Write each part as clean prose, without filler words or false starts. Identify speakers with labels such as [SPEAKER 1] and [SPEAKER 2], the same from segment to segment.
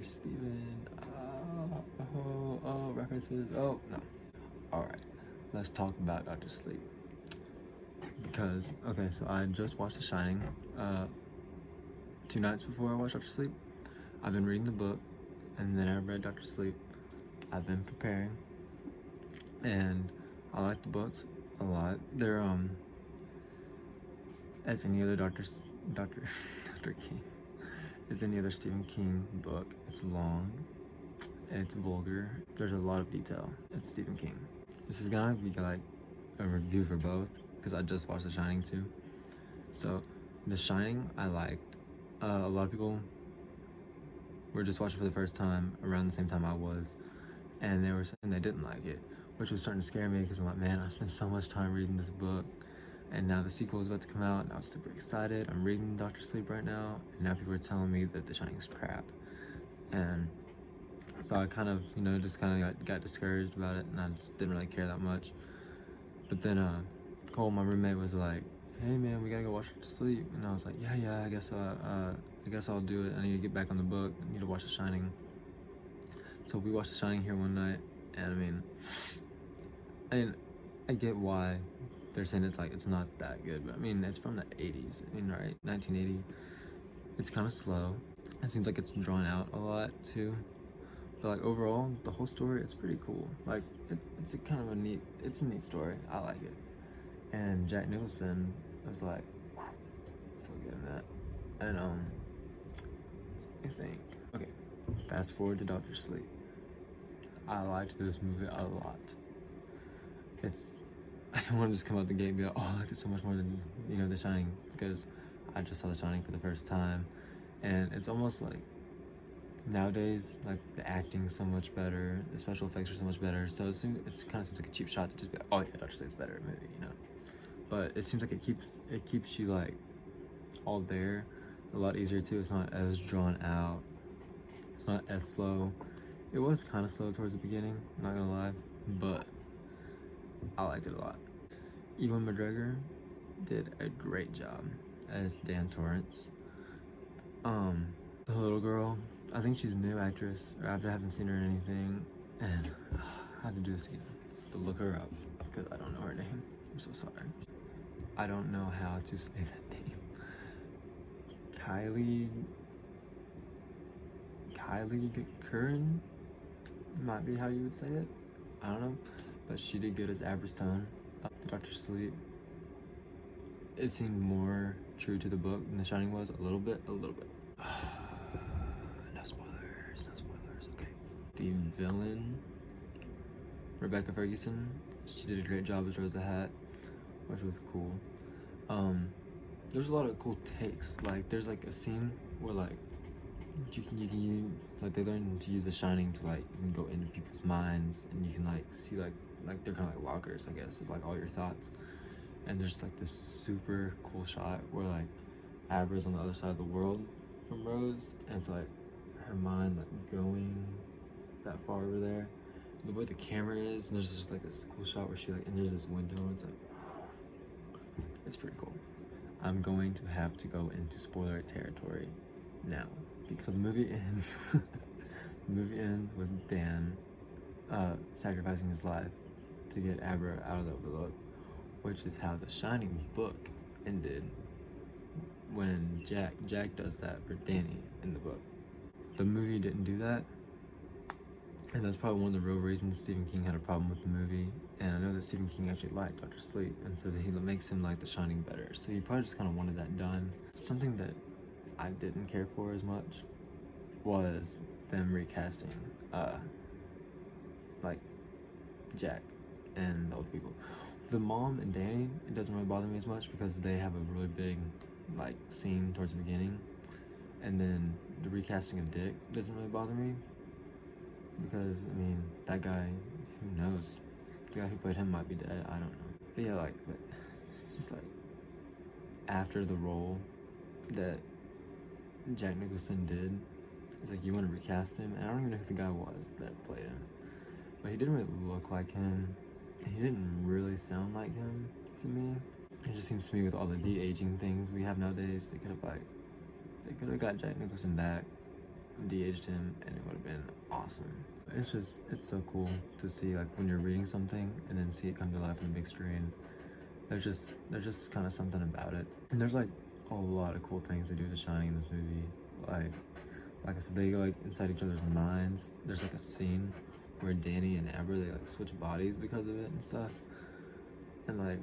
[SPEAKER 1] Steven. References. Oh, no. Alright, let's talk about Dr. Sleep. Because, okay, so I just watched The Shining 2 nights before I watched Dr. Sleep. I've been reading the book, and then I read Dr. Sleep. I've been preparing, and I like the books a lot. They're, as any other Dr. King, as any other Stephen King book, it's long, and it's vulgar. There's a lot of detail. It's Stephen King. This is gonna be like a review for both, because I just watched The Shining too. So, The Shining I liked. A lot of people were just watching for the first time around the same time I was, and they were saying they didn't like it, which was starting to scare me because I'm like, man, I spent so much time reading this book, and now the sequel is about to come out, and I was super excited. I'm reading Dr. Sleep right now, and now people are telling me that The Shining's crap, and so I kind of, just kind of got discouraged about it, and I just didn't really care that much. But then Cole, my roommate, was like, hey man, we gotta go watch Dr. Sleep, and I was like, yeah, I guess I'll do it. I need to get back on the book. I need to watch The Shining. So we watched The Shining here one night, and I get why they're saying it's not that good, but I mean, it's from the 80s, right? 1980. It's kind of slow. It seems like it's drawn out a lot too. But like overall, the whole story, it's pretty cool. Like it's a kind of a neat story. I like it. And Jack Nicholson was like so good in that. And I think, okay, fast forward to Dr. Sleep. I liked this movie a lot. I don't want to just come out the gate and be like, oh, I liked it so much more than, The Shining, because I just saw The Shining for the first time, and it's almost like nowadays, like, the acting's so much better, the special effects are so much better, so it kind of seems like a cheap shot to just be like, oh yeah, Dr. Sleep's better movie, But it seems like it keeps you like all there, a lot easier too. It's not as drawn out. It's not as slow. It was kind of slow towards the beginning, not gonna lie, but I liked it a lot. Ewan McGregor did a great job as Dan Torrance. The little girl, I think she's a new actress, or after I haven't seen her in anything, and I have to do this again, to look her up, because I don't know her name. I'm so sorry. I don't know how to say that name. Kylie Curran might be how you would say it. I don't know, but she did good as Aberstone. Dr. Sleep, it seemed more true to the book than The Shining was, a little bit. No spoilers, okay. The villain, Rebecca Ferguson, she did a great job as Rose the Hat, which was cool. There's a lot of cool takes. Like, there's like a scene where like you can like, they learn to use The Shining to like, you can go into people's minds, and you can like see like they're kind of like walkers, I guess, of like all your thoughts. And there's like this super cool shot where like Abra's on the other side of the world from Rose, and it's like her mind like going that far over there. The way the camera is, and there's just like this cool shot where she like, and there's this window, and it's like, it's pretty cool. I'm going to have to go into spoiler territory now, because the movie ends the movie ends with Dan sacrificing his life to get Abra out of the Overlook, which is how The Shining book ended, when Jack does that for Danny in the book. The movie didn't do that, and that's probably one of the real reasons Stephen King had a problem with the movie. And I know that Stephen King actually liked Dr. Sleep, and says that he makes him like The Shining better, so he probably just kind of wanted that done. Something that I didn't care for as much was them recasting like Jack and the old people. The mom and Danny, it doesn't really bother me as much, because they have a really big like scene towards the beginning, and then the recasting of Dick doesn't really bother me, because I mean, that guy, who knows, the guy who played him might be dead, I don't know. But yeah, like, but it's just like, after the role that Jack Nicholson did, it's like, you want to recast him, and I don't even know who the guy was that played him, but he didn't really look like him, and he didn't really sound like him to me. It just seems to me, with all the de-aging things we have nowadays, they could have got Jack Nicholson back de-aged him, and it would have been awesome. It's so cool to see, like, when you're reading something and then see it come to life on the big screen. There's just kind of something about it. And there's like a lot of cool things they do with The Shining in this movie. Like I said, they go like inside each other's minds. There's like a scene where Danny and Amber, they like switch bodies because of it and stuff. And like,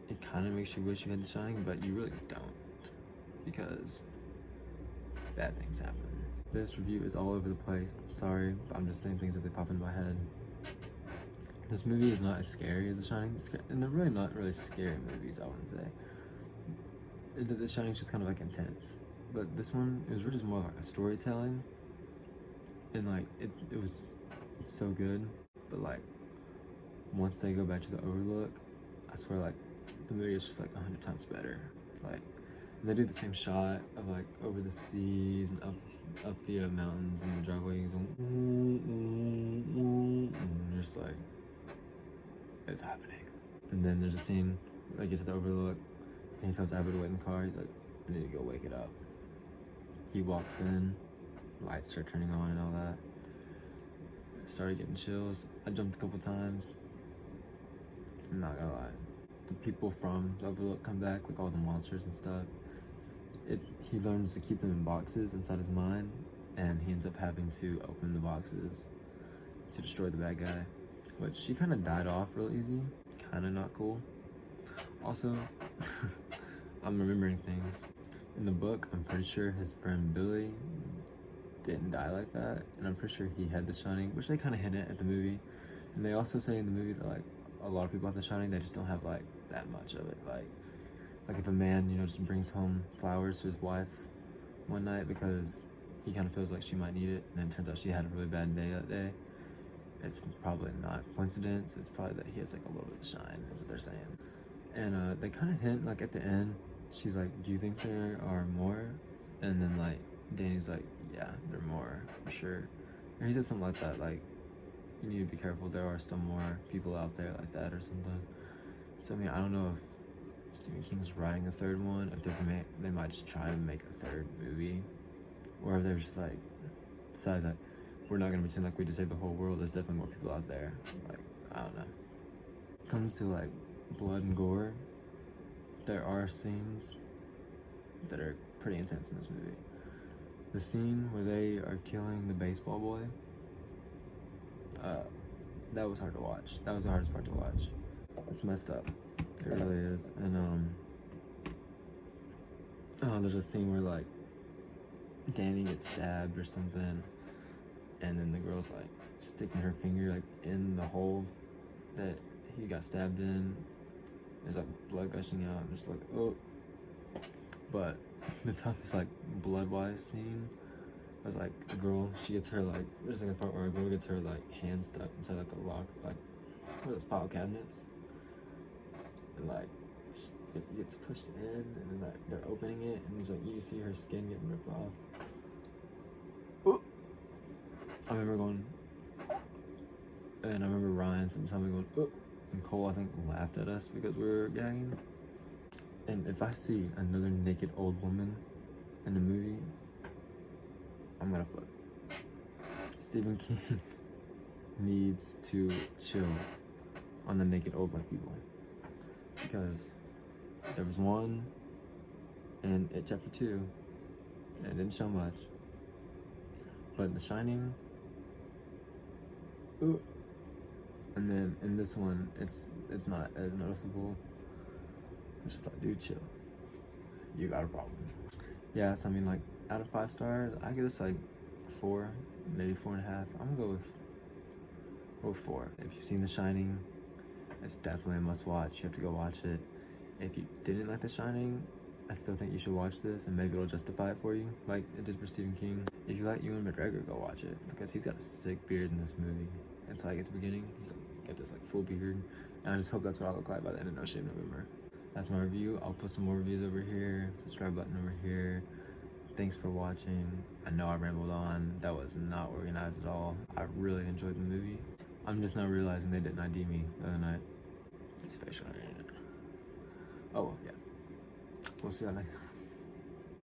[SPEAKER 1] it kind of makes you wish you had The Shining, but you really don't, because bad things happen. This review is all over the place. I'm sorry, but I'm just saying things as they pop into my head. This movie is not as scary as The Shining, and they're really not really scary movies, I wouldn't say. The Shining's just kind of like intense, but this one, it was really just more like a storytelling, and like it's so good. But like, once they go back to the Overlook, I swear, like, the movie is just like 100 times better. Like, they do the same shot of like over the seas and up the mountains and the driveways, and you're just like, it's happening. And then there's a scene where they get to the Overlook, and he tells Abby to wait in the car. He's like, I need to go wake it up. He walks in, lights start turning on and all that. I started getting chills. I jumped a couple times. I'm not gonna lie. The people from the Overlook come back, like all the monsters and stuff. He learns to keep them in boxes inside his mind, and he ends up having to open the boxes to destroy the bad guy. But she kind of died off real easy. Kind of not cool. Also, I'm remembering things. In the book, I'm pretty sure his friend Billy didn't die like that, and I'm pretty sure he had The Shining, which they kind of hint at the movie. And they also say in the movie that like a lot of people have The Shining, they just don't have like that much of it. Like if a man, you know, just brings home flowers to his wife one night because he kind of feels like she might need it, and then it turns out she had a really bad day that day. It's probably not coincidence. It's probably that he has like a little bit of shine, is what they're saying. And they kind of hint, like at the end, she's like, do you think there are more? And then like Danny's like, yeah, there are more, for sure. Or he said something like that, like, you need to be careful, there are still more people out there like that or something. So I mean, I don't know if Stephen King's writing a third one, if they might just try to make a third movie, or if they're just like decide that we're not gonna pretend like we just saved the whole world. There's definitely more people out there. Like, I don't know. When it comes to like blood and gore, there are scenes that are pretty intense in this movie. The scene where they are killing the baseball boy, that was hard to watch. That was the hardest part to watch. It's messed up. It really is. And there's a scene where like Danny gets stabbed or something, and then the girl's like sticking her finger like in the hole that he got stabbed in. There's like blood gushing out. I'm just like, oh. But the toughest like blood-wise scene was like a girl. She gets her like, there's like a part where a girl gets her like hand stuck inside like a lock, like one of those file cabinets, and like it gets pushed in, and then like they're opening it, and there's like you see her skin getting ripped off. I remember going, and I remember Ryan sometime going, oh, and Cole, I think, laughed at us because we were gagging. And if I see another naked old woman in a movie, I'm gonna flip. Stephen King needs to chill on the naked old white people, because there was one in It Chapter 2, and it didn't show much, but The Shining, and then in this one, it's not as noticeable. It's just like, dude, chill. You got a problem. Yeah, so I mean, like, out of 5 stars, I give this like 4, maybe 4.5. I'm gonna go with 4. If you've seen The Shining, it's definitely a must watch. You have to go watch it. If you didn't like The Shining, I still think you should watch this, and maybe it'll justify it for you, like it did for Stephen King. If you like Ewan McGregor, go watch it, because he's got a sick beard in this movie. It's like at the beginning, he's like got this like full beard, and I just hope that's what I look like by the end of No Shave November. That's my review. I'll put some more reviews over here, subscribe button over here. Thanks for watching. I know I rambled on. That was not organized at all. I really enjoyed the movie. I'm just now realizing they didn't ID me the other night. It's facial hair. Oh, yeah. We'll see y'all next time.